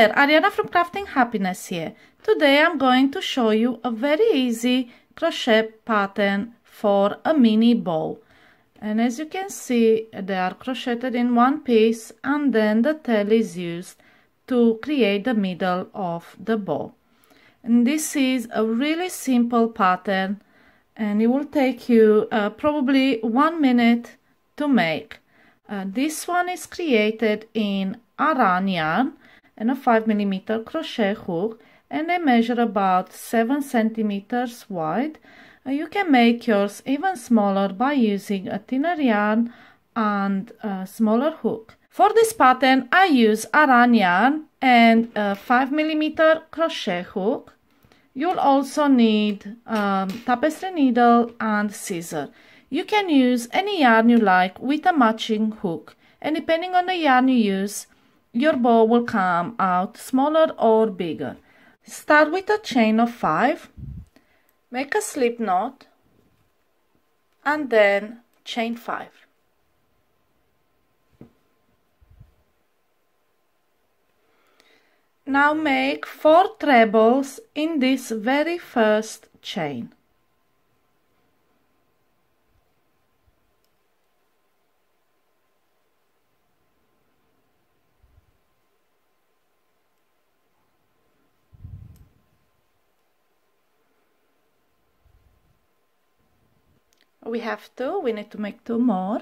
there, Ariana from Crafting Happiness here. Today I'm going to show you a very easy crochet pattern for a mini bow. And as you can see, they are crocheted in one piece and then the tail is used to create the middle of the bow. And this is a really simple pattern and it will take you probably 1 minute to make. This one is created in Aran yarn and a 5mm crochet hook, and they measure about 7 centimeters wide. You can make yours even smaller by using a thinner yarn and a smaller hook. For this pattern I use Aran yarn and a 5mm crochet hook. You'll also need tapestry needle and scissors. You can use any yarn you like with a matching hook, and depending on the yarn you use, your bow will come out smaller or bigger. Start with a chain of 5, make a slip knot, and then chain 5. Now make 4 trebles in this very first chain. We have 2, we need to make 2 more.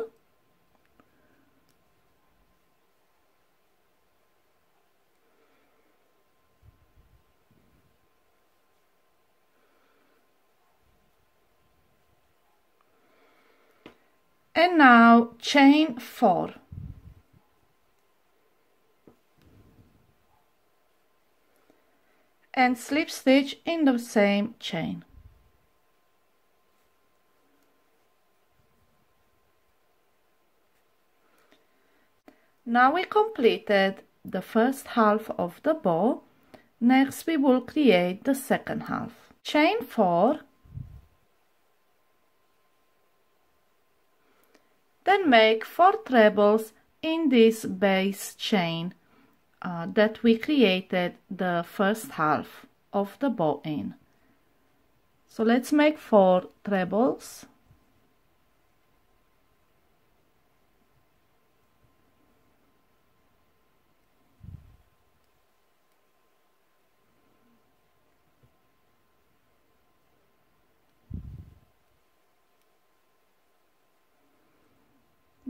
And now chain 4. And slip stitch in the same chain. Now we completed the first half of the bow. Next we will create the second half. Chain 4. Then make 4 trebles in this base chain that we created the first half of the bow in. So let's make 4 trebles.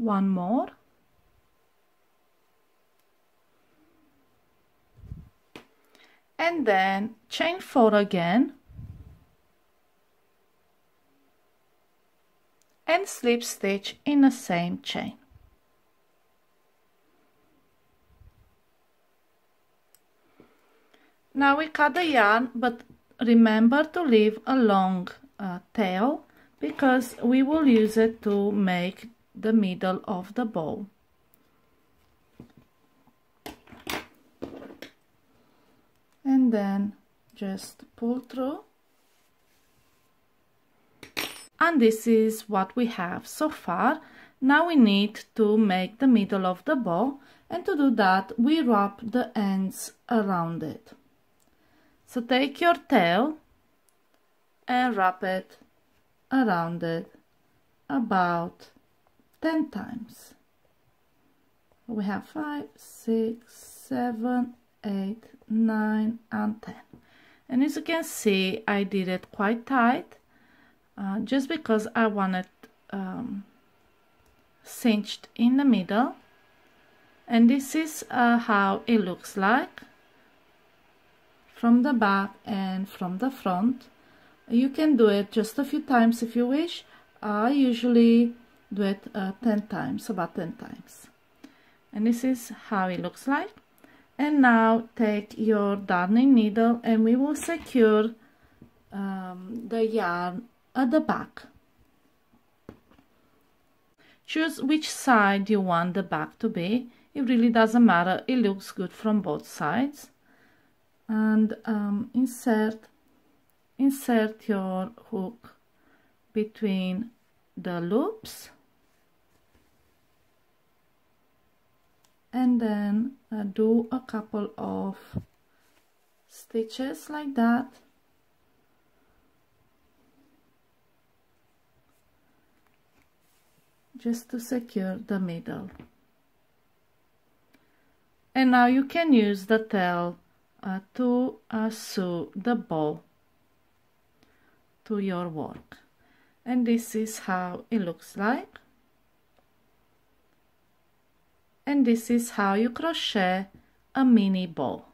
One more. And then chain 4 again. And slip stitch in the same chain. Now we cut the yarn, but remember to leave a long tail because we will use it to make the middle of the bow. And then just pull through. And this is what we have so far. Now we need to make the middle of the bow, and to do that we wrap the ends around it. So take your tail and wrap it around it about 10 times. We have 5, 6, 7, 8, 9 and 10. And as you can see, I did it quite tight just because I want it cinched in the middle. And this is how it looks like from the back and from the front. You can do it just a few times if you wish. I usually do it 10 times, about 10 times. And this is how it looks like. And now take your darning needle and we will secure the yarn at the back. Choose which side you want the back to be. It really doesn't matter, it looks good from both sides. And insert your hook between the loops and then do a couple of stitches like that. Just to secure the middle. And now you can use the tail to sew the bow to your work. And this is how it looks like. And this is how you crochet a mini bow.